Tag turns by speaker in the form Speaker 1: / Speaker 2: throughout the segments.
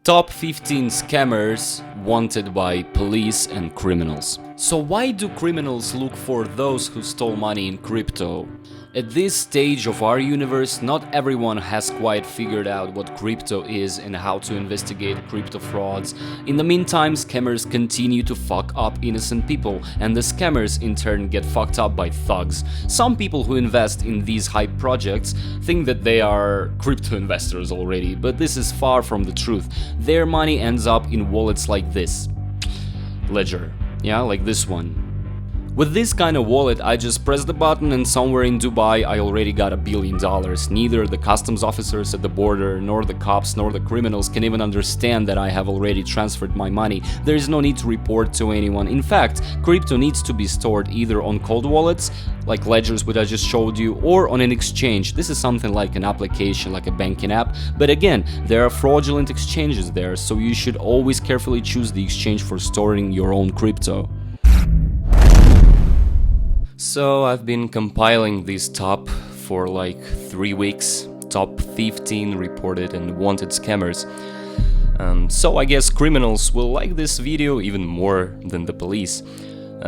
Speaker 1: Top 15 scammers wanted by police and criminals. So why do criminals look for those who stole money in crypto? At this stage of our universe, not everyone has quite figured out what crypto is and how to investigate crypto frauds. In the meantime, scammers continue to fuck up innocent people, and the scammers in turn get fucked up by thugs. Some people who invest in these HYIP projects think that they are crypto investors already, but this is far from the truth. Their money ends up in wallets like this. Ledger. Yeah, like this one. With this kind of wallet, I just press the button and somewhere in Dubai I already got $1 billion. Neither the customs officers at the border, nor the cops, nor the criminals can even understand that I have already transferred my money. There is no need to report to anyone. In fact, crypto needs to be stored either on cold wallets, like ledgers which I just showed you, or on an exchange. This is something like an application, like a banking app. But again, there are fraudulent exchanges there, so you should always carefully choose the exchange for storing your own crypto. So I've been compiling this top for like 3 weeks, top 15 reported and wanted scammers. So I guess criminals will like this video even more than the police,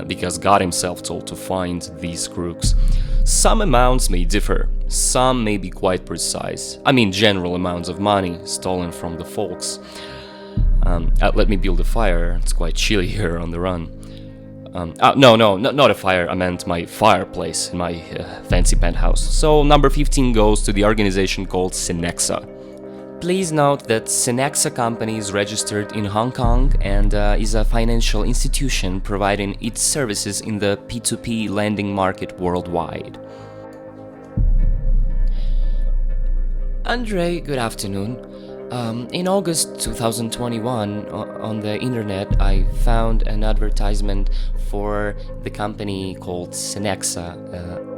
Speaker 1: because God himself told to find these crooks. Some amounts may differ, some may be quite precise. I mean general amounts of money stolen from the folks. Let me build a fire, it's quite chilly here on the run. No, not a fire, I meant my fireplace in my fancy penthouse. So number 15 goes to the organization called Cenexa. Please note that Cenexa company is registered in Hong Kong and is a financial institution providing its services in the P2P lending market worldwide. Andrey, good afternoon. In August 2021, on the internet, I found an advertisement for the company called Cenexa,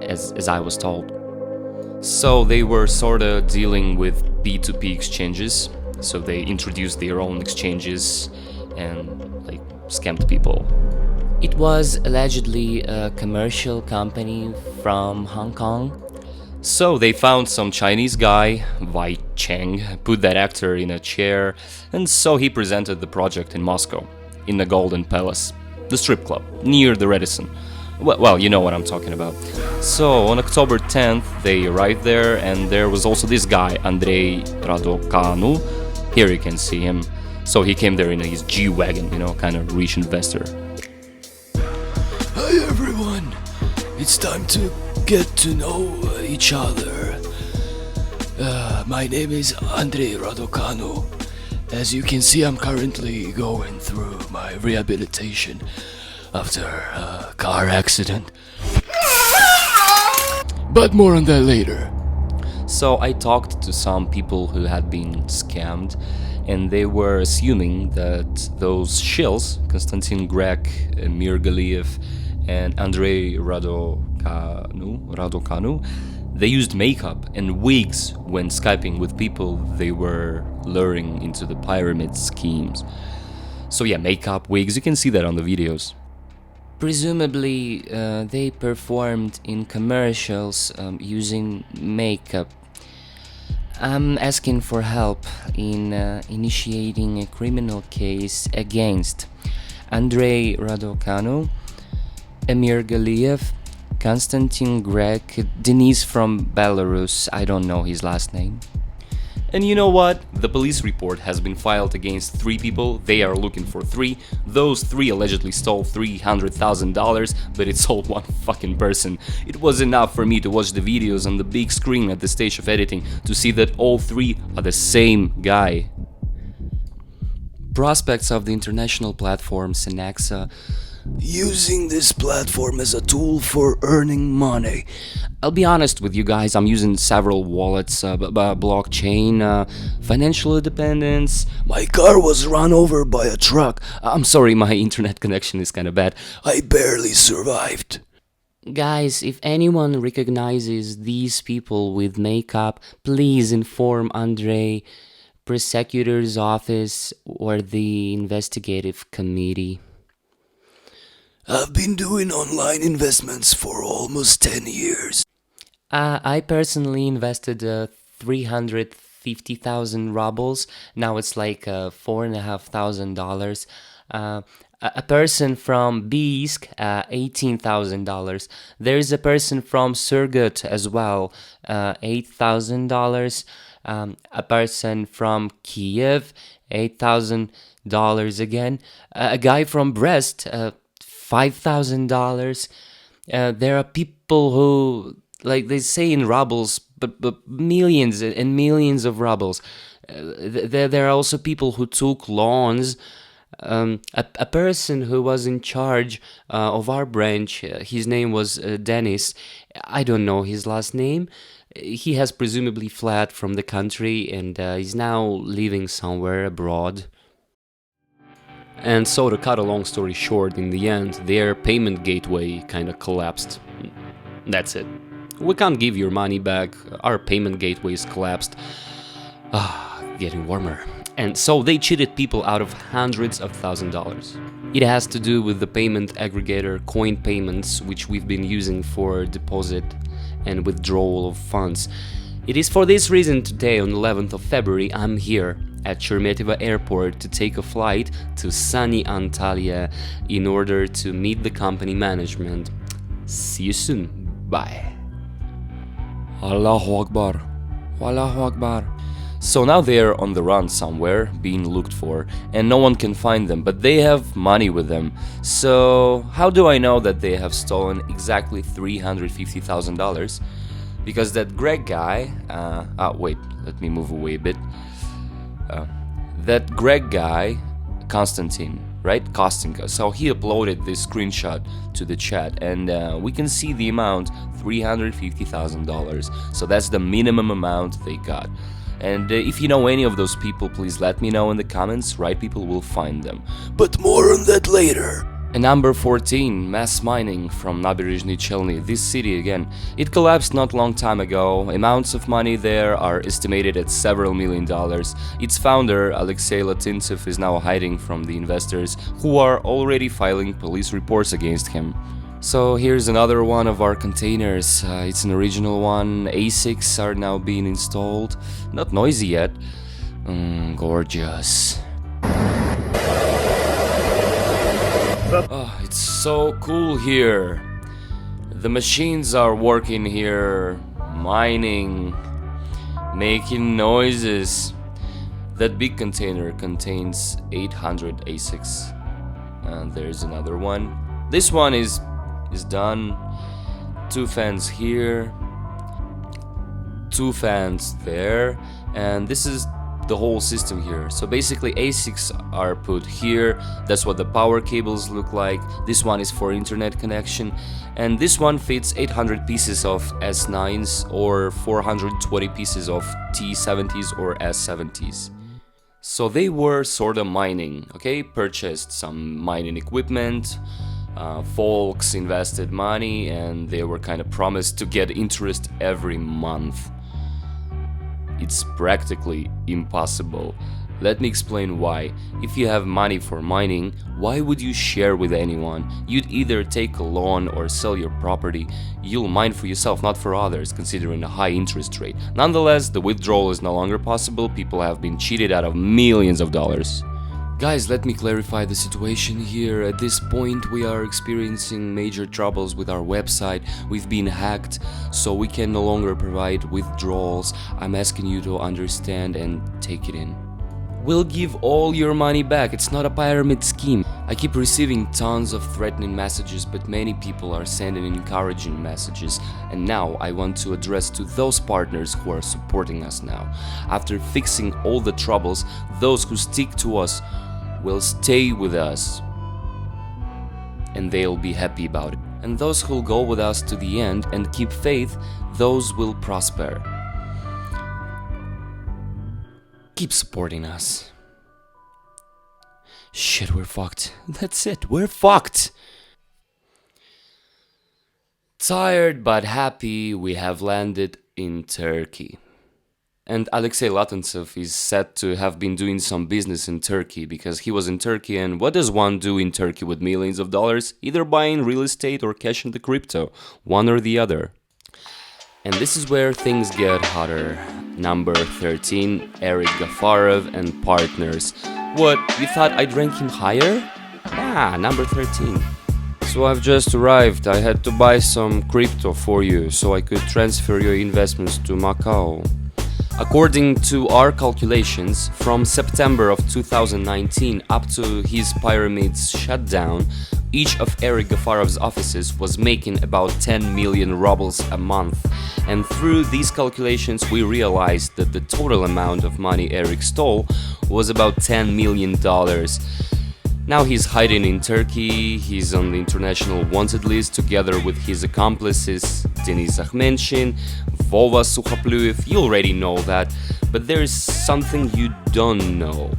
Speaker 1: as I was told. So they were sorta dealing with P2P exchanges, so they introduced their own exchanges and like scammed people. It was allegedly a commercial company from Hong Kong. So they found some Chinese guy, Wei Cheng, put that actor in a chair, and so he presented the project in Moscow, in the Golden Palace, the strip club, near the Radisson. Well, you know what I'm talking about. So on October 10th, they arrived there, and there was also this guy, Andrey Alistarov. Here you can see him. So he came there in his G-Wagon, you know, kind of rich investor.
Speaker 2: Hi everyone, it's time to get to know each other. My name is Andrey Alistarov. As you can see, I'm currently going through my rehabilitation after a car accident. But more on that later.
Speaker 1: So I talked to some people who had been scammed, and they were assuming that those shills, Konstantin Grek, Amir Capital, and Andrey Alistarov, they used makeup and wigs when Skyping with people they were luring into the pyramid schemes. So yeah, makeup, wigs, you can see that on the videos. Presumably, they performed in commercials using makeup. I'm asking for help in initiating a criminal case against Andrey Alistarov, Amir Capital, Konstantin Grek, Denise from Belarus, I don't know his last name. And you know what? The police report has been filed against 3 people, they are looking for 3. Those 3 allegedly stole $300,000, but it sold one fucking person. It was enough for me to watch the videos on the big screen at the stage of editing to see that all 3 are the same guy. Prospects of the international platform Cenexa,
Speaker 2: Using this platform as a tool for earning money.
Speaker 1: I'll be honest with you guys, I'm using several wallets, blockchain, financial independence.
Speaker 2: My car was run over by a truck.
Speaker 1: I'm sorry, my internet connection is kinda bad.
Speaker 2: I barely survived.
Speaker 1: Guys, if anyone recognizes these people with makeup, please inform Andrey, prosecutor's office, or the investigative committee.
Speaker 2: I've been doing online investments for almost 10 years.
Speaker 1: I personally invested $350 50,000 rubles. Now it's like $4,500. A person from Biysk, $18,000. There's a person from Surgut as well, $8,000. A person from Kiev, $8,000 again. A guy from Brest, $5,000. There are people who, like they say in rubles, but millions and millions of rubles. There are also people who took loans. A person who was in charge of our branch, his name was Dennis. I don't know his last name. He has presumably fled from the country and is now living somewhere abroad. And so, to cut a long story short, in the end, their payment gateway kind of collapsed. That's it. We can't give your money back, our payment gateway is collapsed. Getting warmer. And so they cheated people out of hundreds of $1,000s. It has to do with the payment aggregator Coin Payments, which we've been using for deposit and withdrawal of funds. It is for this reason today, on 11th of February, I'm here at Sheremetyevo Airport to take a flight to sunny Antalya in order to meet the company management. See you soon. Bye.
Speaker 2: Allahu Akbar. Allahu Akbar.
Speaker 1: So now they're on the run somewhere, being looked for, and no one can find them, but they have money with them. So how do I know that they have stolen exactly $350,000? Because that Greg guy, wait, let me move away a bit. That Greg guy, Konstantin, right? Kostinka. So he uploaded this screenshot to the chat, and we can see the amount, $350,000. So that's the minimum amount they got. And if you know any of those people, please let me know in the comments. Right people will find them.
Speaker 2: But more on that later.
Speaker 1: And number 14, mass mining from Naberezhny Chelny, this city again. It collapsed not long time ago. Amounts of money there are estimated at several $1,000,000. Its founder, Alexei Latintsev, is now hiding from the investors who are already filing police reports against him. So here's another one of our containers. It's an original one. ASICs are now being installed. Not noisy yet. Gorgeous. Oh, it's so cool here. The machines are working here, mining, making noises. That big container contains 800 ASICs. And there's another one. This one is done. 2 fans here, 2 fans there, and this is the whole system here. So basically ASICs are put here. That's what the power cables look like. This one is for internet connection, and this one fits 800 pieces of S9s or 420 pieces of T70s or S70s. So they were sort of mining, okay? Purchased some mining equipment. Folks invested money and they were kind of promised to get interest every month. It's practically impossible. Let me explain why. If you have money for mining, why would you share with anyone? You'd either take a loan or sell your property. You'll mine for yourself, not for others, considering a high interest rate. Nonetheless, the withdrawal is no longer possible. People have been cheated out of millions of dollars. Guys, let me clarify the situation here. At this point, we are experiencing major troubles with our website. We've been hacked, so we can no longer provide withdrawals. I'm asking you to understand and take it in. We'll give all your money back. It's not a pyramid scheme. I keep receiving tons of threatening messages, but many people are sending encouraging messages. And now I want to address to those partners who are supporting us now. After fixing all the troubles, those who stick to us will stay with us, and they'll be happy about it. And those who'll go with us to the end and keep faith, those will prosper. Keep supporting us. Shit, we're fucked. That's it, we're fucked. Tired but happy, we have landed in Turkey. And Alexei Latintsev is said to have been doing some business in Turkey because he was in Turkey, and what does one do in Turkey with millions of dollars? Either buying real estate or cash into crypto, one or the other. And this is where things get hotter. Number 13, Eric Gafarov and partners. What, you thought I'd rank him higher? Ah, number 13. So I've just arrived. I had to buy some crypto for you so I could transfer your investments to Macau. According to our calculations, from September of 2019 up to his pyramid's shutdown, each of Eric Gafarov's offices was making about 10 million rubles a month. And through these calculations we realized that the total amount of money Eric stole was about $10 million. Now he's hiding in Turkey, he's on the international wanted list together with his accomplices Denis Akhmenshin, Vova Sukhaplyev, you already know that, but there's something you don't know.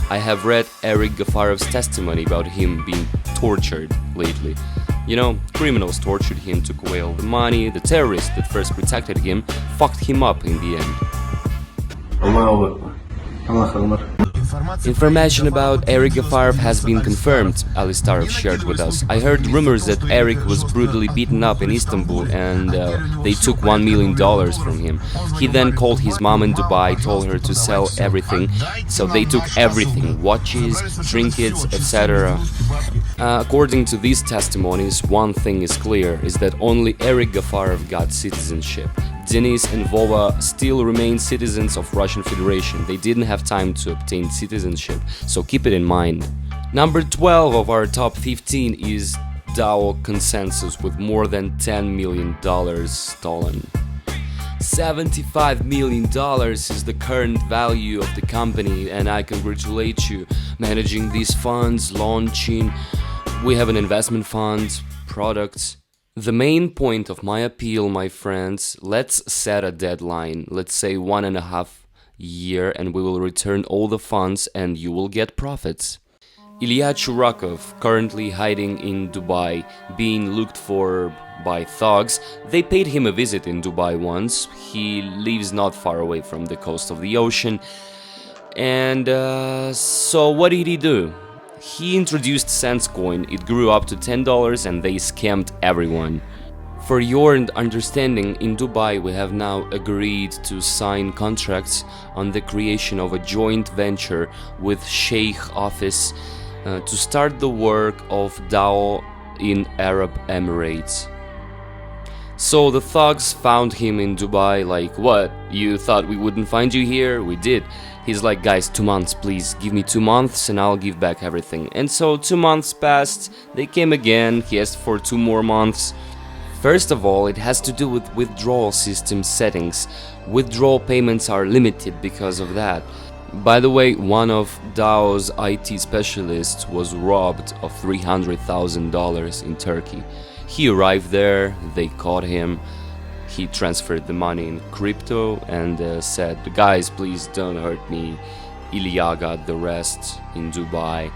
Speaker 1: I have read Eric Gafarov's testimony about him being tortured lately. You know, criminals tortured him, took away all the money, the terrorists that first protected him fucked him up in the end. Information about Eric Gafarov has been confirmed, Alistarov shared with us. I heard rumors that Eric was brutally beaten up in Istanbul and they took $1 million from him. He then called his mom in Dubai, told her to sell everything, so they took everything, watches, trinkets, etc. According to these testimonies, one thing is clear, is that only Eric Gafarov got citizenship. Denis and Vova still remain citizens of Russian Federation. They didn't have time to obtain citizenship, so keep it in mind. Number 12 of our top 15 is DAO Consensus with more than $10 million stolen. $75 million is the current value of the company, and I congratulate you managing these funds, launching. We have an investment fund, products. The main point of my appeal, my friends, let's set a deadline, let's say 1.5 years, and we will return all the funds and you will get profits. Ilya Churakov, currently hiding in Dubai, being looked for by thugs. They paid him a visit in Dubai once. He lives not far away from the coast of the ocean. And so what did he do? He introduced Sensecoin, it grew up to $10 and they scammed everyone. For your understanding, in Dubai we have now agreed to sign contracts on the creation of a joint venture with Sheikh Office to start the work of DAO in Arab Emirates. So the thugs found him in Dubai like, what, you thought we wouldn't find you here? We did. He's like, guys, 2 months, please, give me 2 months and I'll give back everything. And so 2 months passed, they came again, he asked for 2 more months. First of all, it has to do with withdrawal system settings. Withdrawal payments are limited because of that. By the way, one of DAO's IT specialists was robbed of $300,000 in Turkey. He arrived there, they caught him. He transferred the money in crypto and said, guys, please don't hurt me. Ilya got the rest in Dubai.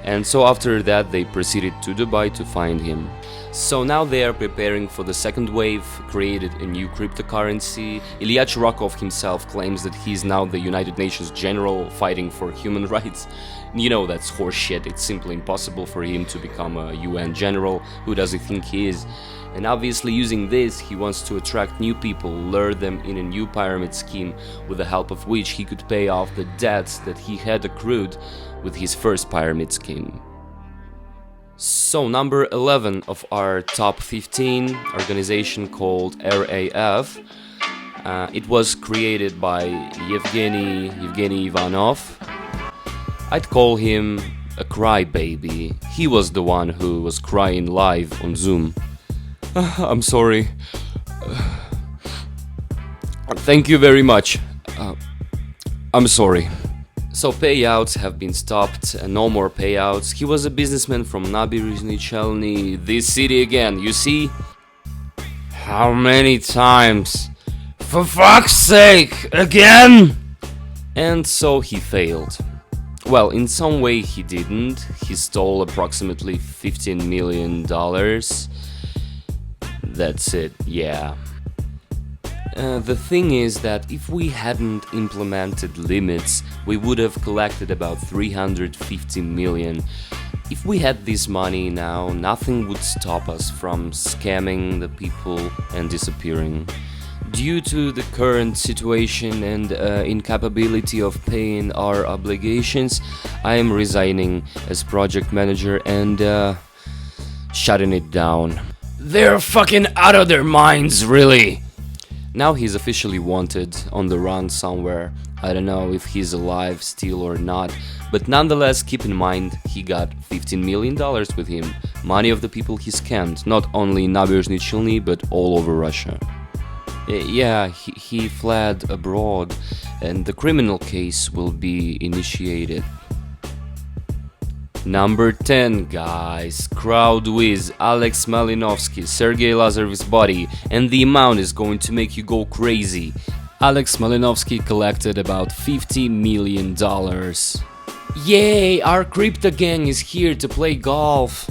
Speaker 1: And so after that they proceeded to Dubai to find him. So now they are preparing for the second wave, created a new cryptocurrency. Ilya Churakov himself claims that he's now the United Nations General fighting for human rights. You know, that's horseshit. It's simply impossible for him to become a UN general. Who does he think he is? And obviously using this, he wants to attract new people, lure them in a new pyramid scheme, with the help of which he could pay off the debts that he had accrued with his first pyramid scheme. So number 11 of our top 15, organization called RAF. It was created by Yevgeny Ivanov. I'd call him a crybaby. He was the one who was crying live on Zoom. I'm sorry. Thank you very much. I'm sorry. So payouts have been stopped, no more payouts. He was a businessman from Nabережные Chelny, this city again, you see? How many times? For fuck's sake, again! And so he failed. Well, in some way he didn't. He stole approximately $15 million. That's it, yeah. The thing is that if we hadn't implemented limits, we would have collected about 350 million. If we had this money now, nothing would stop us from scamming the people and disappearing. Due to the current situation and incapability of paying our obligations, I am resigning as project manager and shutting it down. They're fucking out of their minds, really! Now he's officially wanted, on the run somewhere. I don't know if he's alive still or not, but nonetheless, keep in mind, he got $15 million with him. Money of the people he scammed, not only in Nabережные Челны, but all over Russia. Yeah, he fled abroad, and the criminal case will be initiated. Number 10, guys. Crowdvis, Alex Malinovsky, Sergey Lazarov's body, and the amount is going to make you go crazy. Alex Malinovsky collected about $50 million. Yay, our crypto gang is here to play golf.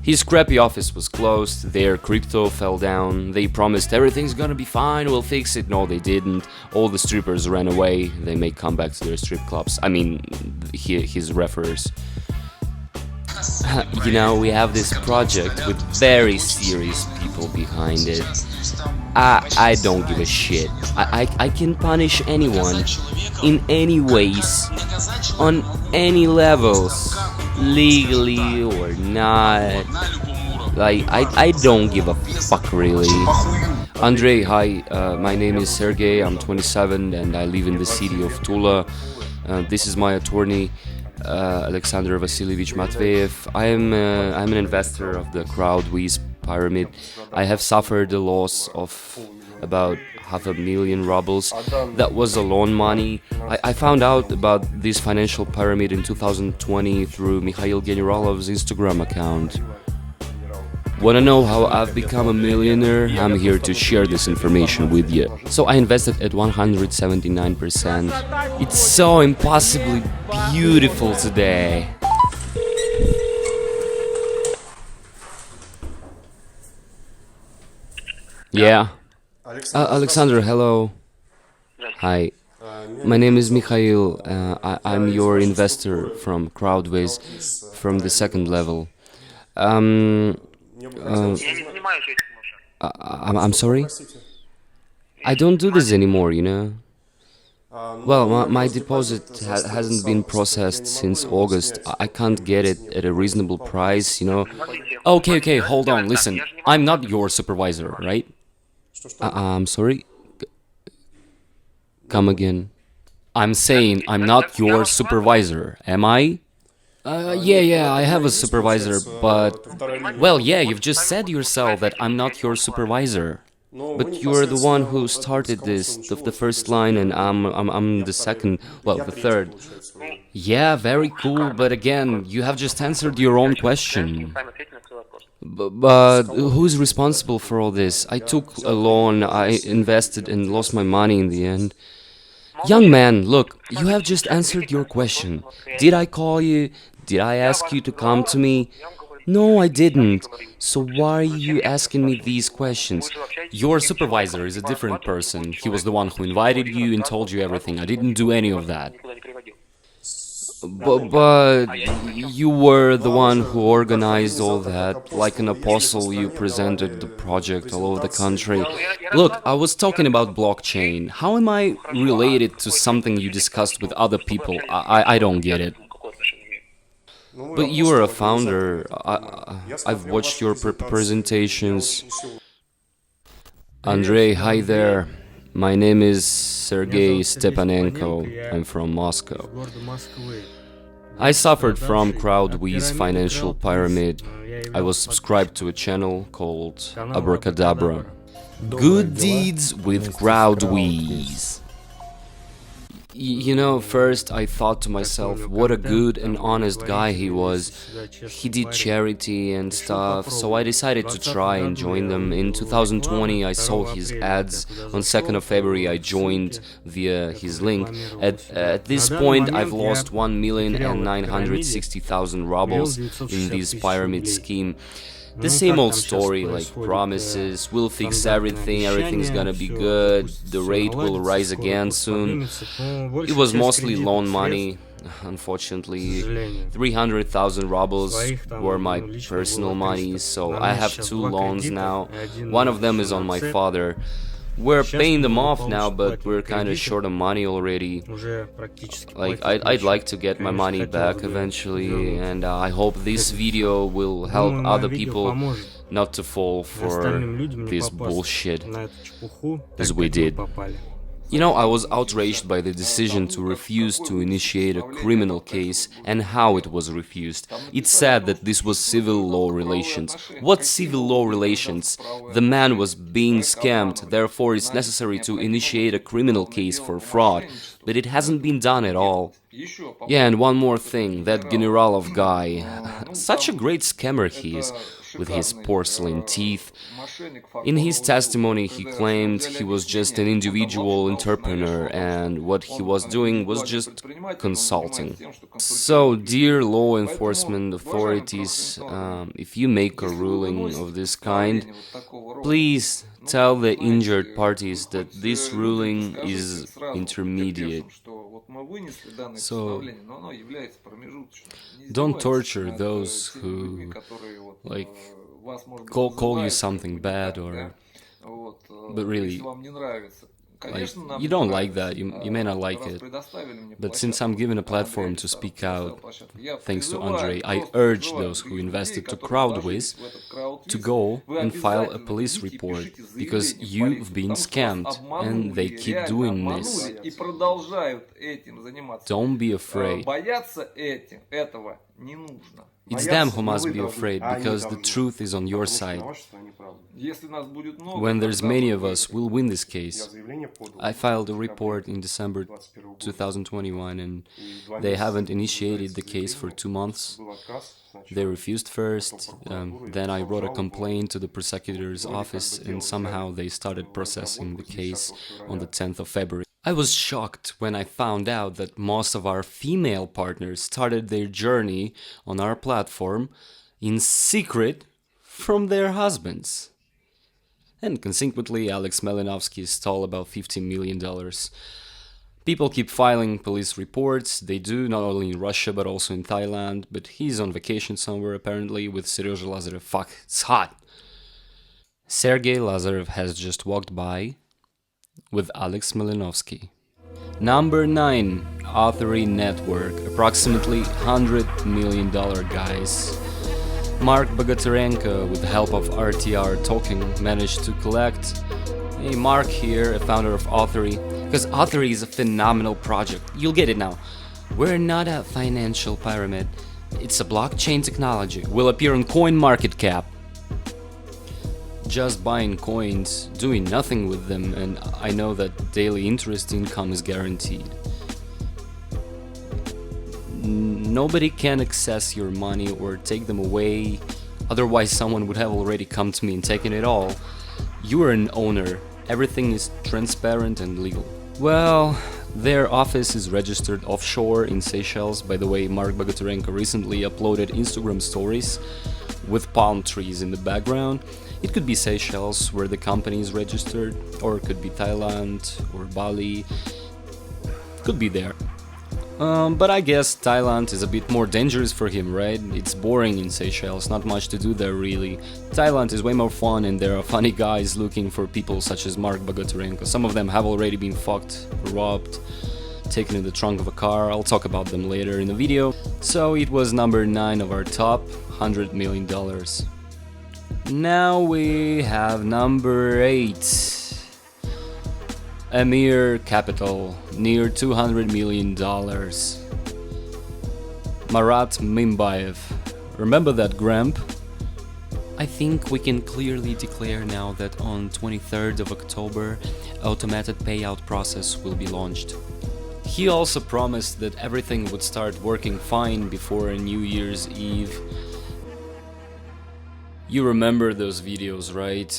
Speaker 1: His crappy office was closed, their crypto fell down, they promised everything's gonna be fine, we'll fix it. No, they didn't. All the strippers ran away, they may come back to their strip clubs. I mean, his referers. You know, we have this project with very serious people behind it. I don't give a shit. I can punish anyone in any ways, on any levels, legally or not. Like, I don't give a fuck, really. Andrey, hi, my name is Sergey, I'm 27 and I live in the city of Tula. This is my attorney, Alexander Vasilievich Matveyev. I'm an investor of the Crowdvis pyramid. I have suffered a loss of about 500,000 rubles. That was a loan money. I found out about this financial pyramid in 2020 through Mikhail Generalov's Instagram account. Wanna know how I've become a millionaire? I'm here to share this information with you. So I invested at 179%. It's so impossibly beautiful today. Yeah. Alexander, hello. Hi. My name is Mikhail. I'm your investor from Crowdvis, from the second level. I'm sorry? I don't do this anymore, you know? Well, my deposit hasn't been processed since August. I can't get it at a reasonable price, you know? Okay, hold on, listen. I'm not your supervisor, right? I'm sorry? Come again. I'm saying I'm not your supervisor, am I? Yeah, I have a supervisor, but... Well, yeah, you've just said yourself that I'm not your supervisor. But you're the one who started this, the first line, and I'm the second, well, the third. Yeah, very cool, but again, you have just answered your own question. But who's responsible for all this? I took a loan, I invested and lost my money in the end. Young man, look, you have just answered your question. Did I call you? Did I ask you to come to me? No, I didn't. So why are you asking me these questions? Your supervisor is a different person. He was the one who invited you and told you everything. I didn't do any of that. But you were the one who organized all that. Like an apostle, you presented the project all over the country. Look, I was talking about blockchain. How am I related to something you discussed with other people? I don't get it. But you are a founder. I've watched your presentations. Andrey, hi there. My name is Sergey Stepanenko. I'm from Moscow. I suffered from Crowdvis financial pyramid. I was subscribed to a channel called Abracadabra. Good deeds with Crowdvis. You know, first I thought to myself, what a good and honest guy he was. He did charity and stuff, so I decided to try and join them. In 2020 I saw his ads. On 2nd of February I joined via his link. At this point I've lost 1,960,000 rubles in this pyramid scheme. The same old story, like promises, we'll fix everything, everything's gonna be good, the rate will rise again soon. It was mostly loan money, Unfortunately, 300,000 rubles were my personal money, so I have two loans now. One of them is on my father. We're paying them off now, but we're kinda short of money already. Like, I'd like to get my money back eventually, and I hope this video will help other people not to fall for this bullshit as we did. You know, I was outraged by the decision to refuse to initiate a criminal case and how it was refused. It said that this was civil law relations. What civil law relations? The man was being scammed, therefore it's necessary to initiate a criminal case for fraud. But it hasn't been done at all. Yeah, and one more thing, that Generalov guy, such a great scammer he is, with his porcelain teeth. In his testimony he claimed he was just an individual entrepreneur and what he was doing was just consulting. So, dear law enforcement authorities, if you make a ruling of this kind, please tell the injured parties that this ruling is intermediate. So, don't torture those who, like, call you something bad or... But really, like, you don't like that, you may not like it. But since I'm given a platform to speak out, thanks to Andrey, I urge those who invested to Crowdvis to go and file a police report, because you've been scammed and they keep doing this. Don't be afraid. It's them who must be afraid, because the truth is on your side. When there's many of us, we'll win this case. I filed a report in December 2021 and they haven't initiated the case for 2 months. They refused first, then I wrote a complaint to the prosecutor's office and somehow they started processing the case on the 10th of February. I was shocked when I found out that most of our female partners started their journey on our platform in secret from their husbands. And consequently, Alex Malinovsky stole about $50 million. People keep filing police reports, they do, not only in Russia but also in Thailand, but he's on vacation somewhere apparently with Sergei Lazarev. Fuck, it's hot! Sergei Lazarev has just walked by with Alex Malinovsky. Number 9, Arteri network, approximately $100 million guys. Mark Bogotarenko, with the help of RTR Talking, managed to collect. Hey, Mark here, a founder of Arteri, because Arteri is a phenomenal project. You'll get it now. We're not a financial pyramid. It's a blockchain technology. Will appear on CoinMarketCap. Just buying coins, doing nothing with them, and I know that daily interest income is guaranteed. Nobody can access your money or take them away, otherwise someone would have already come to me and taken it all. You are an owner, everything is transparent and legal. Well, their office is registered offshore in Seychelles. By the way, Mark Bogotarenko recently uploaded Instagram stories with palm trees in the background. It could be Seychelles, where the company is registered, or it could be Thailand or Bali. Could be there. But I guess Thailand is a bit more dangerous for him, right? It's boring in Seychelles, not much to do there really. Thailand is way more fun and there are funny guys looking for people such as Mark Bogotarenko. Some of them have already been fucked, robbed, taken in the trunk of a car. I'll talk about them later in the video. So it was number 9 of our top $100 million. Now we have number 8. Amir Capital, near $200 million. Marat Mimbaev. Remember that, Gramp? I think we can clearly declare now that on 23rd of October, automated payout process will be launched. He also promised that everything would start working fine before New Year's Eve. You remember those videos, right?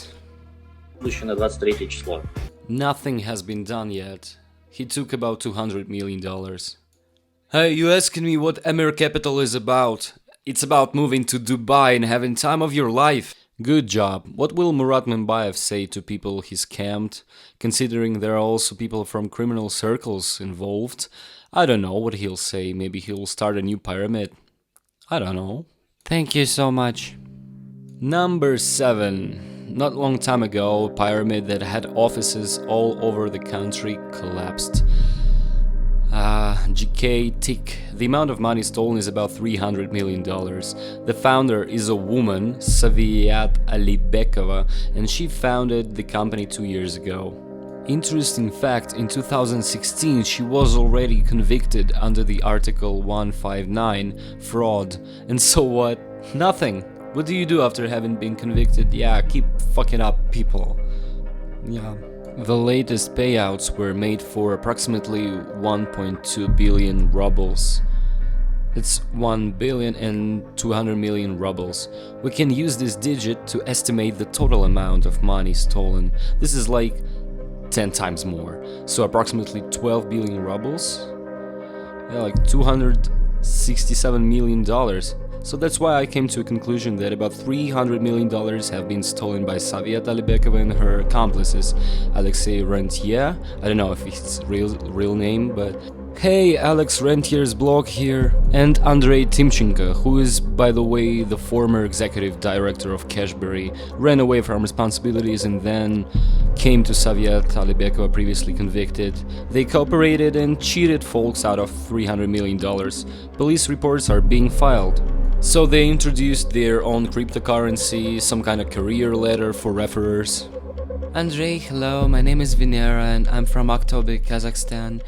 Speaker 1: Nothing has been done yet. He took about $200 million. Hey, you asking me what Amir Capital is about? It's about moving to Dubai and having time of your life. Good job. What will Murat Mimbaev say to people he scammed, considering there are also people from criminal circles involved? I don't know what he'll say. Maybe he'll start a new pyramid. I don't know. Thank you so much. Number 7. Not long time ago, a pyramid that had offices all over the country collapsed. GK tick. The amount of money stolen is about $300 million. The founder is a woman, Saviat Alibekova, and she founded the company 2 years ago. Interesting fact, in 2016 she was already convicted under the Article 159, fraud. And so what? Nothing. What do you do after having been convicted? Yeah, keep fucking up people. Yeah. The latest payouts were made for approximately 1.2 billion rubles. It's 1 billion and 200 million rubles. We can use this digit to estimate the total amount of money stolen. This is like 10 times more. So approximately 12 billion rubles? Yeah, like $267 million. So that's why I came to a conclusion that about $300 million have been stolen by Saviat Alibekova and her accomplices. Alexei Rentier, I don't know if it's real name, but hey, Alex Rentier's blog here, and Andrey Timchenko, who is, by the way, the former executive director of Cashbury, ran away from responsibilities and then came to Saviat Alibekova, previously convicted. They cooperated and cheated folks out of $300 million. Police reports are being filed. So they introduced their own cryptocurrency, some kind of career ladder for referrers. Andrei, hello, my name is Venera and I'm from Aktobe, Kazakhstan.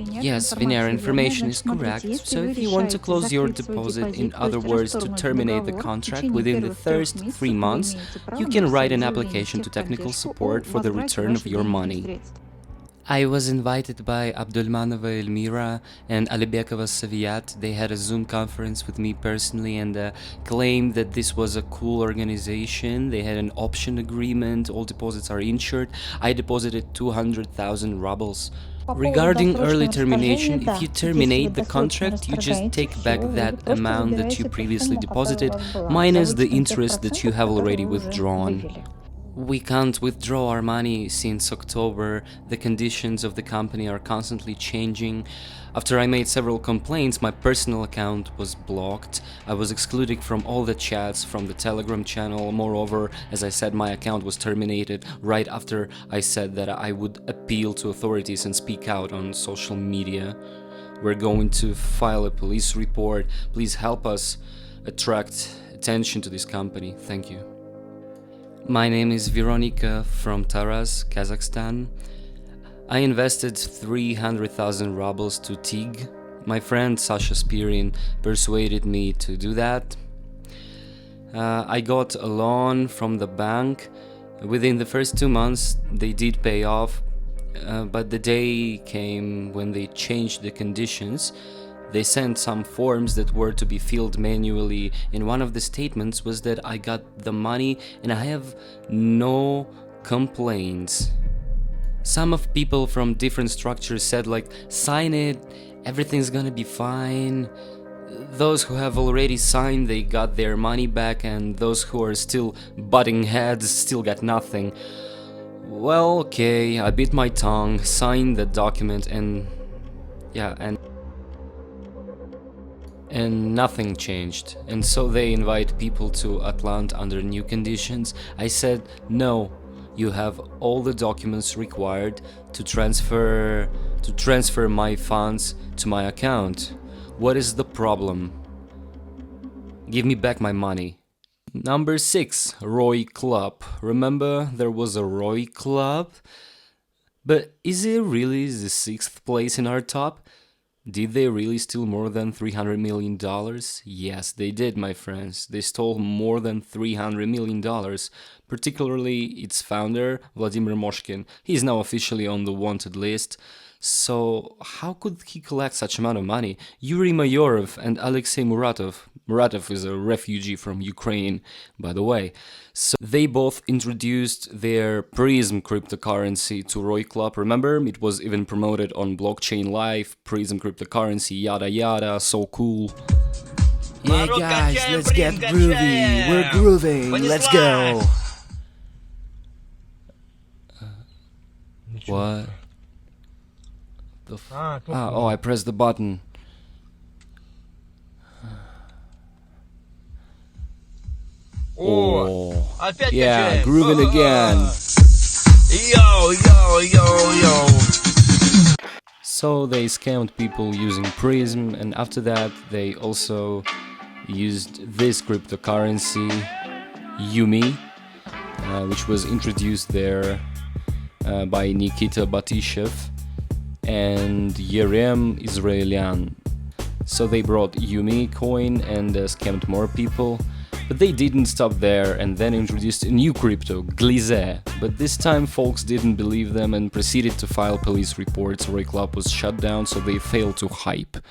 Speaker 1: Yes, Venera, information is correct. So if you want to close your deposit, in other words, to terminate the contract within the first 3 months, you can write an application to technical support for the return of your money. I was invited by Abdulmanova Elmira and Alibekova Saviat. They had a Zoom conference with me personally and claimed that this was a cool organization. They had an option agreement, all deposits are insured. I deposited 200,000 rubles. Regarding early termination, if you terminate the contract, you just take back that amount that you previously deposited, minus the interest that you have already withdrawn. We can't withdraw our money since October. The conditions of the company are constantly changing. After I made several complaints, my personal account was blocked. I was excluded from all the chats from the Telegram channel. Moreover, as I said, my account was terminated right after I said that I would appeal to authorities and speak out on social media. We're going to file a police report. Please help us attract attention to this company. Thank you. My name is Veronica from Taraz, Kazakhstan. I invested 300,000 rubles to TIG. My friend Sasha Spirin persuaded me to do that. I got a loan from the bank. Within the first 2 months they did pay off, but the day came when they changed the conditions. They sent some forms that were to be filled manually, and one of the statements was that I got the money and I have no complaints. Some of people from different structures said like, sign it, everything's gonna be fine. Those who have already signed, they got their money back, and those who are still butting heads still got nothing. Well, okay, I bit my tongue, signed the document, and nothing changed. And so they invite people to Atlant under new conditions. I said, no, you have all the documents required to transfer my funds to my account. What is the problem? Give me back my money. Number 6, Roy Club. Remember there was a Roy Club? But is it really the 6th place in our top? Did they really steal more than $300 million? Yes, they did, my friends. They stole more than $300 million, particularly its founder, Vladimir Moshkin. He is now officially on the wanted list. So how could he collect such amount of money? Yuri Mayorov and Alexei Muratov. Muratov is a refugee from Ukraine, by the way. So they both introduced their Prism cryptocurrency to Roy Club. Remember, it was even promoted on Blockchain Live, Prism cryptocurrency, yada yada, so cool.
Speaker 2: Yeah, guys, let's get groovy. We're grooving. Let's go.
Speaker 1: What? Oh, I pressed the button. Oh, yeah, grooving again.
Speaker 3: Yo.
Speaker 1: So they scammed people using Prism, and after that they also used this cryptocurrency, Yumi, which was introduced there by Nikita Batishev and Yerem Israelian. So they brought Yumi coin and scammed more people. But they didn't stop there and then introduced a new crypto, Glize. But this time folks didn't believe them and proceeded to file police reports. Roy Club was shut down, so they failed to HYIP.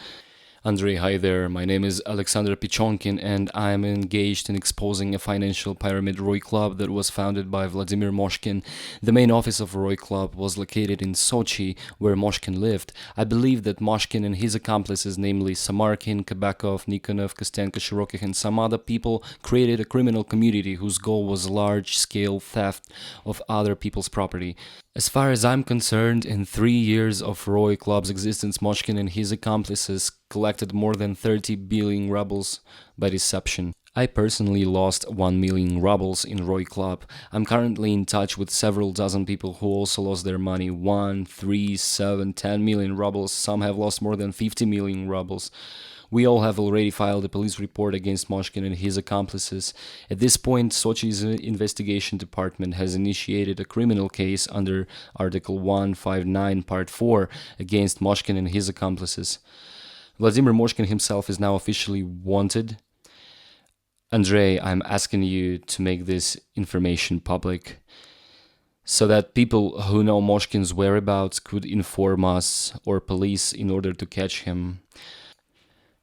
Speaker 1: Andrey, hi there, my name is Alexander Pichonkin and I am engaged in exposing a financial pyramid Roy Club that was founded by Vladimir Moshkin. The main office of Roy Club was located in Sochi, where Moshkin lived. I believe that Moshkin and his accomplices, namely Samarkin, Kabakov, Nikonov, Kostenko, Shirokih and some other people, created a criminal community whose goal was large-scale theft of other people's property. As far as I'm concerned, in 3 years of Roy Club's existence, Moshkin and his accomplices collected more than 30 billion rubles by deception. I personally lost 1 million rubles in Roy Club. I'm currently in touch with several dozen people who also lost their money, 1, 3, 7, 10 million rubles. Some have lost more than 50 million rubles. We all have already filed a police report against Moshkin and his accomplices. At this point, Sochi's investigation department has initiated a criminal case under Article 159, Part 4 against Moshkin and his accomplices. Vladimir Moshkin himself is now officially wanted. Andrey, I'm asking you to make this information public so that people who know Moshkin's whereabouts could inform us or police in order to catch him.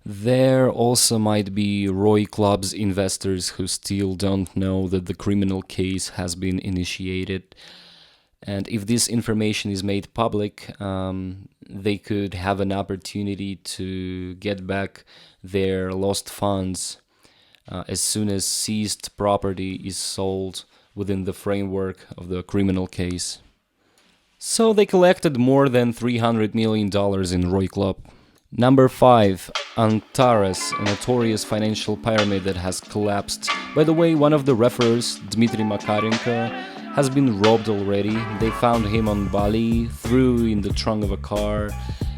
Speaker 1: There also might be Roy Club's investors who still don't know that the criminal case has been initiated. And if this information is made public, they could have an opportunity to get back their lost funds as soon as seized property is sold within the framework of the criminal case. So they collected more than $300 million in Roy Club. Number 5. Antares, a notorious financial pyramid that has collapsed. By the way, one of the referees, Dmitry Makarenko, has been robbed already. They found him on Bali, threw in the trunk of a car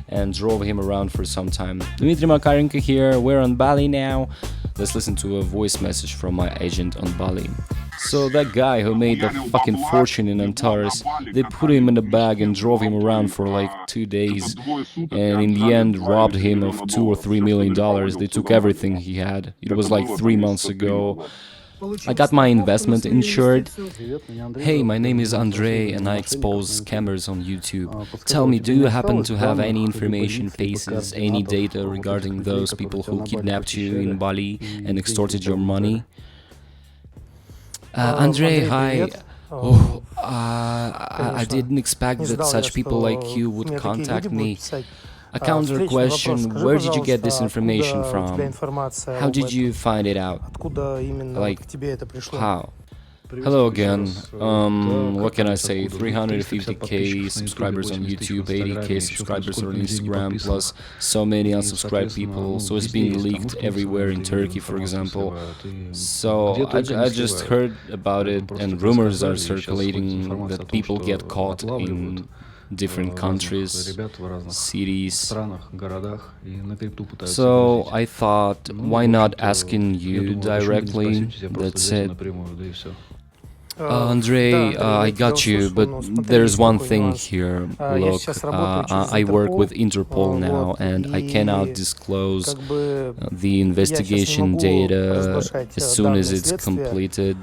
Speaker 1: and drove him around for some time. Dmitry Makarenko here, we're on Bali now. Let's listen to a voice message from my agent on Bali. So that guy who made the fucking fortune in Antares, they put him in a bag and drove him around for like 2 days, and in the end robbed him of $2 or $3 million. They took everything he had. It was like 3 months ago. I got my investment insured. Hey, my name is Andrey and I expose scammers on YouTube. Tell me, do you happen to have any information, faces, any data regarding those people who kidnapped you in Bali and extorted your money? Andrey, hi. I didn't expect that such people like you would contact me. A counter question, where did you get this information from? How did you find it out? Like, how? Hello again. What can I say? 350k subscribers on YouTube, 80k subscribers on Instagram, plus so many unsubscribed people. So it's being leaked everywhere in Turkey, for example. So I just heard about it, and rumors are circulating that people get caught in different countries, cities. So I thought, why not asking you directly? That's it. Andrey, I got you, but there's one thing here. Look, I work with Interpol now, and I cannot disclose the investigation data as soon as it's completed.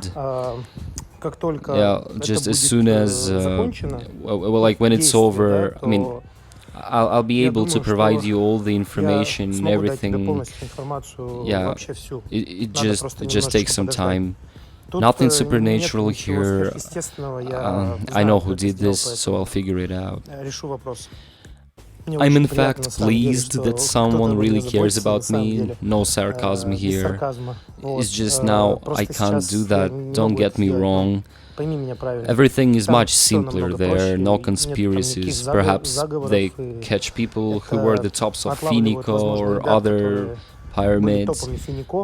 Speaker 1: Yeah, just as soon as, like when it's over, I mean, I'll be able to provide you all the information and everything. Yeah, it just takes some time. Nothing supernatural here. I know who did this, so I'll figure it out. I'm in fact pleased that someone really cares about me, no sarcasm here. It's just now I can't do that, don't get me wrong. Everything is much simpler there, no conspiracies. Perhaps they catch people who were the tops of Finiko or other pyramids.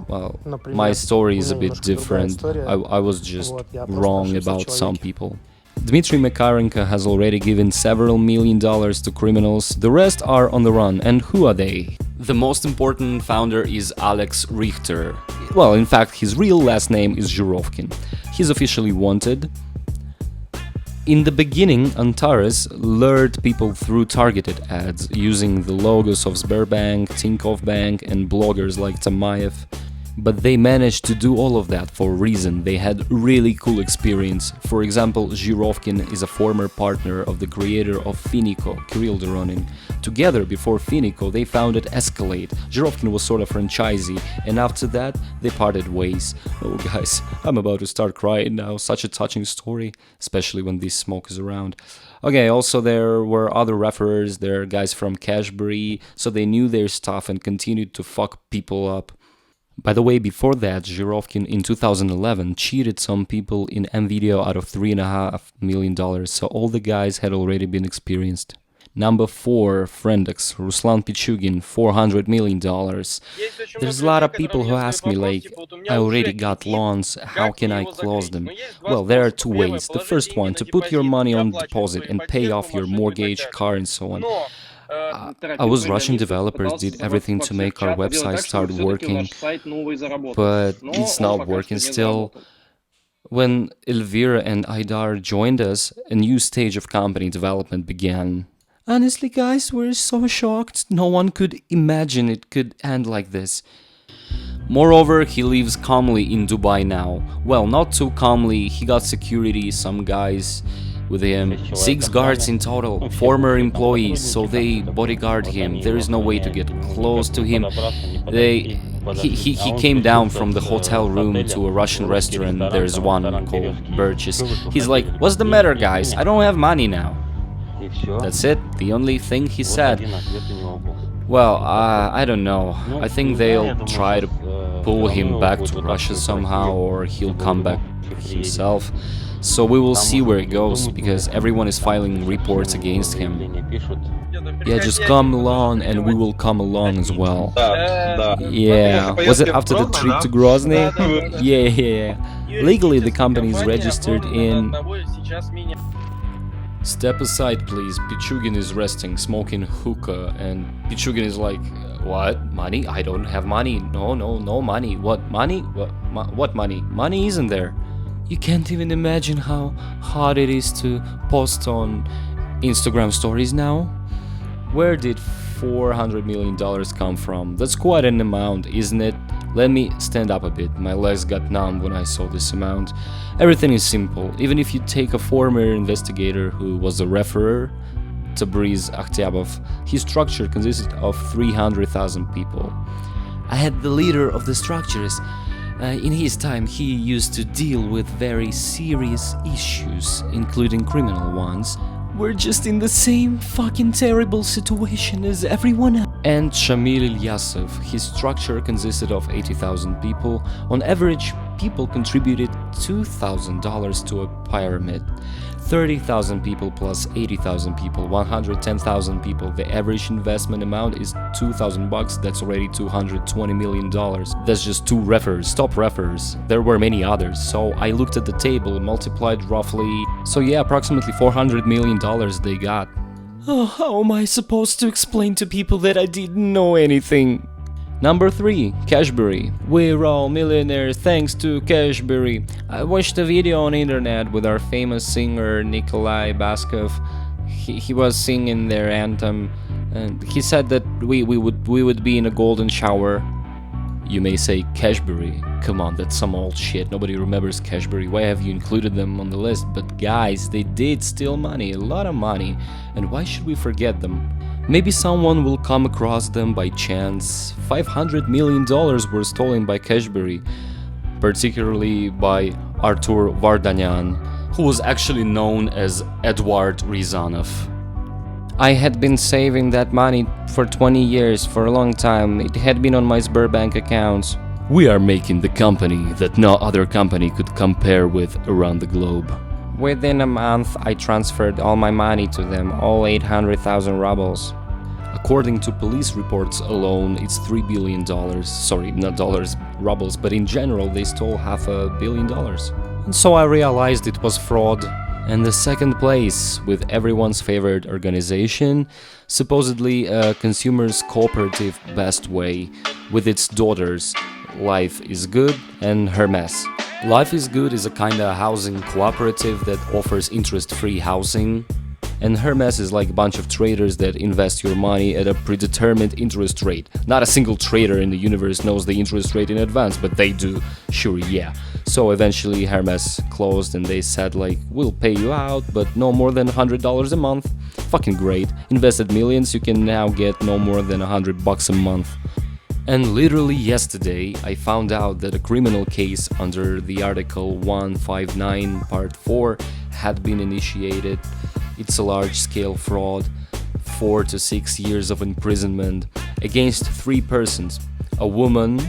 Speaker 1: Well, my story is a bit different. I was just wrong about some people. Dmitry Makarenko has already given several $1,000,000 to criminals, the rest are on the run, and who are they? The most important founder is Alex Richter. Well, in fact, his real last name is Zhurovkin. He's officially wanted. In the beginning, Antares lured people through targeted ads, using the logos of Sberbank, Tinkoff Bank and bloggers like Tamayev. But they managed to do all of that for a reason. They had really cool experience. For example, Zhurovkin is a former partner of the creator of Finiko, Kirill Doronin. Together, before Finiko, they founded Escalate. Zhurovkin was sort of franchisee, and after that, they parted ways. Oh guys, I'm about to start crying now, such a touching story, especially when this smoke is around. Okay, also there were other referers, there are guys from Cashbury, so they knew their stuff and continued to fuck people up. By the way, before that, Zhurovkin in 2011 cheated some people in M-Video out of $3.5 million, so all the guys had already been experienced. Number 4, Frankex, Ruslan Pichugin, $400 million. There's a lot of people who ask me like, I already got loans, how can I close them? Well, there are two ways. The first one, to put your money on deposit and pay off your mortgage, car and so on. Our Russian developers did everything to make our website start working, but it's not working still. When Elvira and Aidar joined us, a new stage of company development began. Honestly, guys, we're so shocked. No one could imagine it could end like this. Moreover, he lives calmly in Dubai now. Well, not too calmly, he got security, some guys with him, 6 guards in total, former employees, so they bodyguard him. There is no way to get close to him. He came down from the hotel room to a Russian restaurant. There's one called Birches. He's like, "What's the matter, guys? I don't have money now." That's it, the only thing he said. Well, I don't know. I think they'll try to pull him back to Russia somehow, or he'll come back himself. So we will see where it goes, because everyone is filing reports against him. Yeah, just come along and we will come along as well. Yeah, was it after the trip to Grozny? Yeah. Legally the company is registered in... Step aside, please. Pichugin is resting, smoking hookah, and Pichugin is like, "What? Money? I don't have money. No money. What money? What money? Money isn't there." You can't even imagine how hard it is to post on Instagram stories now. Where did $400 million come from? That's quite an amount, isn't it? Let me stand up a bit. My legs got numb when I saw this amount. Everything is simple. Even if you take a former investigator who was a referrer, Tabriz Akhtyabov, his structure consisted of 300,000 people. I had the leader of the structures. In his time, he used to deal with very serious issues, including criminal ones. We're just in the same fucking terrible situation as everyone else. And Shamil Ilyasov, his structure consisted of 80,000 people. On average, people contributed $2,000 to a pyramid. 30,000 people plus 80,000 people, 110,000 people. The average investment amount is $2,000. That's already $220 million. That's just 2 referers, top referers. There were many others, so I looked at the table, multiplied roughly. So yeah, approximately $400 million they got. Oh, how am I supposed to explain to people that I didn't know anything? Number 3, Cashbury. We're all millionaires thanks to Cashbury. I watched a video on internet with our famous singer Nikolai Baskov. He was singing their anthem, and he said that we would be in a golden shower. You may say Cashbury. Come on, that's some old shit. Nobody remembers Cashbury. Why have you included them on the list? But guys, they did steal money, a lot of money, and why should we forget them? Maybe someone will come across them by chance. $500 million were stolen by Cashbury, particularly by Artur Vardanyan, who was actually known as Eduard Ryazanov. I had been saving that money for 20 years, for a long time. It had been on my Sberbank account.
Speaker 2: We are making the company that no other company could compare with around the globe.
Speaker 1: Within a month, I transferred all my money to them, all 800,000 rubles.
Speaker 2: According to police reports alone, it's $3 billion. Sorry, not dollars, rubles, but in general, they stole $500 million.
Speaker 1: And so I realized it was fraud.
Speaker 2: And the second place, with everyone's favorite organization, supposedly a consumers' cooperative Best Way, with its daughters, Life is Good and Hermes. Life is Good is a kinda housing cooperative that offers interest-free housing, and Hermes is like a bunch of traders that invest your money at a predetermined interest rate. Not a single trader in the universe knows the interest rate in advance, but they do, sure, yeah. So eventually Hermes closed and they said like, we'll pay you out, but no more than $100 a month. Fucking great. Invested millions, you can now get no more than $100 a month. And literally yesterday, I found out that a criminal case under the Article 159 Part 4 had been initiated. It's a large-scale fraud, 4 to 6 years of imprisonment against 3 persons. A woman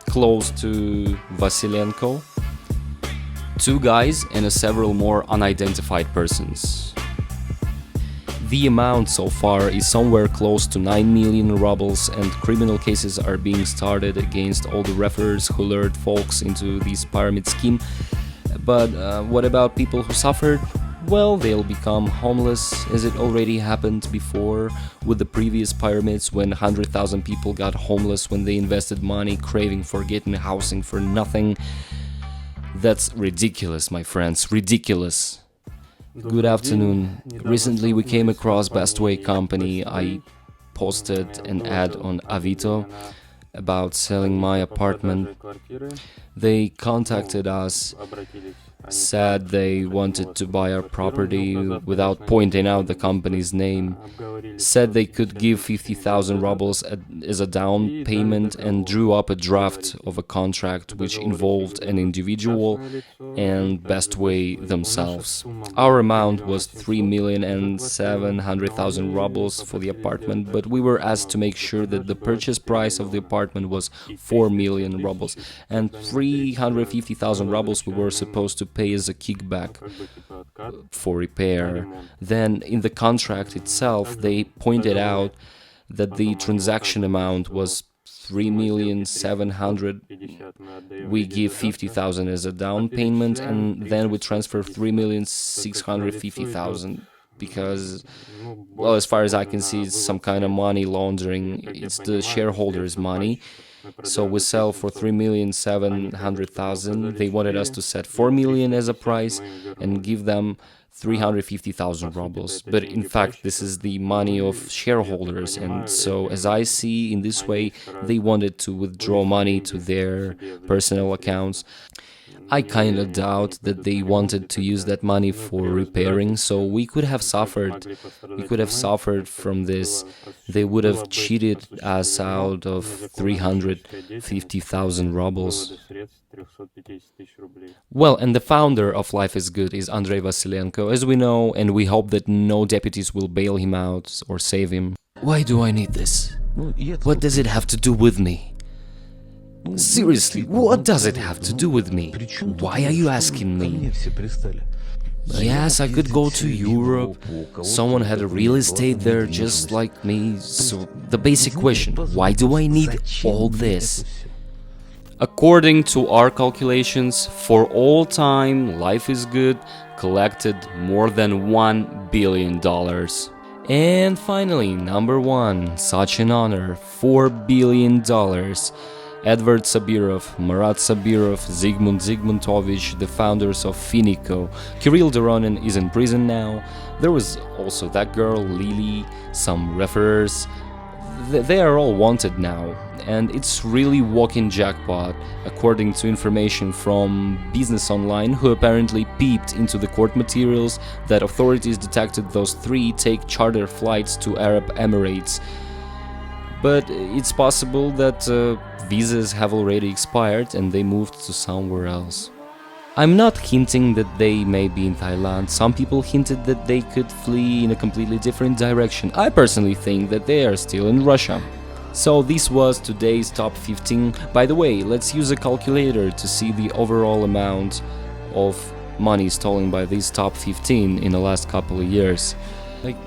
Speaker 2: close to Vasilenko, 2 guys and several more unidentified persons. The amount so far is somewhere close to 9 million rubles, and criminal cases are being started against all the referrers who lured folks into this pyramid scheme. But what about people who suffered? Well, they'll become homeless, as it already happened before with the previous pyramids, when 100,000 people got homeless when they invested money craving for getting housing for nothing. That's ridiculous, my friends, ridiculous. Good afternoon. Recently we came across Best Way company. I posted an ad on Avito about selling my apartment. They contacted us, said they wanted to buy our property without pointing out the company's name, said they could give 50,000 rubles as a down payment, and drew up a draft of a contract which involved an individual and Best Way themselves. Our amount was 3,700,000 rubles for the apartment, but we were asked to make sure that the purchase price of the apartment was 4 million rubles, and 350,000 rubles we were supposed to pay as a kickback for repair. Then in the contract itself they pointed out that the transaction amount was 3,700,000. We give 50,000 as a down payment, and then we transfer 3,650,000 because, well, as far as I can see, it's some kind of money laundering. It's the shareholders' money. So we sell for 3,700,000. They wanted us to set 4 million as a price and give them 350,000 rubles. But in fact, this is the money of shareholders, and so as I see, in this way, they wanted to withdraw money to their personal accounts. I kinda doubt that they wanted to use that money for repairing, so we could have suffered from this. They would have cheated us out of 350,000 rubles. Well, and the founder of Life is Good is Andrey Vasilenko, as we know, and we hope that no deputies will bail him out or save him. Why do I need this? What does it have to do with me? Seriously, what does it have to do with me? Why are you asking me? Yes, I could go to Europe. Someone had a real estate there just like me. So the basic question, why do I need all this? According to our calculations, for all time, Life is Good collected more than $1 billion. And finally, number 1, such an honor, $4 billion. Edward Sabirov, Marat Sabirov, Zygmunt Zygmuntovich, the founders of Finiko. Kirill Doronin is in prison now. There was also that girl, Lily, some referrers. They are all wanted now, and it's really walking jackpot, according to information from Business Online, who apparently peeped into the court materials that authorities detected those 3 take charter flights to Arab Emirates. But it's possible that visas have already expired and they moved to somewhere else.
Speaker 1: I'm not hinting that they may be in Thailand. Some people hinted that they could flee in a completely different direction. I personally think that they are still in Russia. So this was today's top 15. By the way, let's use a calculator to see the overall amount of money stolen by these top 15 in the last couple of years.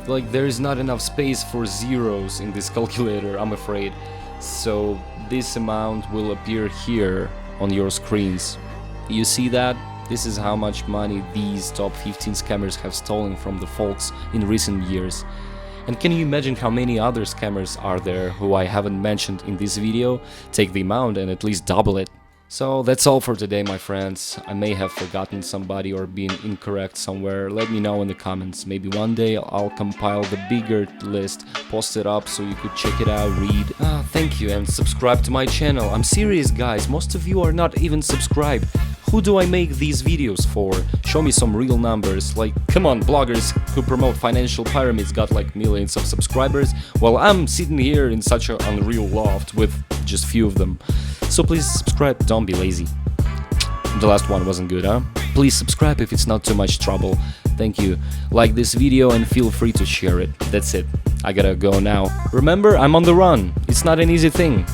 Speaker 1: Like there is not enough space for zeros in this calculator, I'm afraid. So this amount will appear here on your screens. You see that? This is how much money these top 15 scammers have stolen from the folks in recent years. And can you imagine how many other scammers are there who I haven't mentioned in this video? Take the amount and at least double it. So that's all for today, my friends. I may have forgotten somebody or been incorrect somewhere. Let me know in the comments. Maybe one day I'll compile the bigger list, post it up so you could check it out, read. Thank you, and subscribe to my channel. I'm serious, guys. Most of you are not even subscribed. Who do I make these videos for? Show me some real numbers. Like, come on, bloggers who promote financial pyramids got like millions of subscribers, while I'm sitting here in such an unreal loft with just few of them. So please subscribe, don't be lazy. The last one wasn't good, huh? Please subscribe if it's not too much trouble. Thank you. Like this video and feel free to share it. That's it. I gotta go now. Remember, I'm on the run. It's not an easy thing.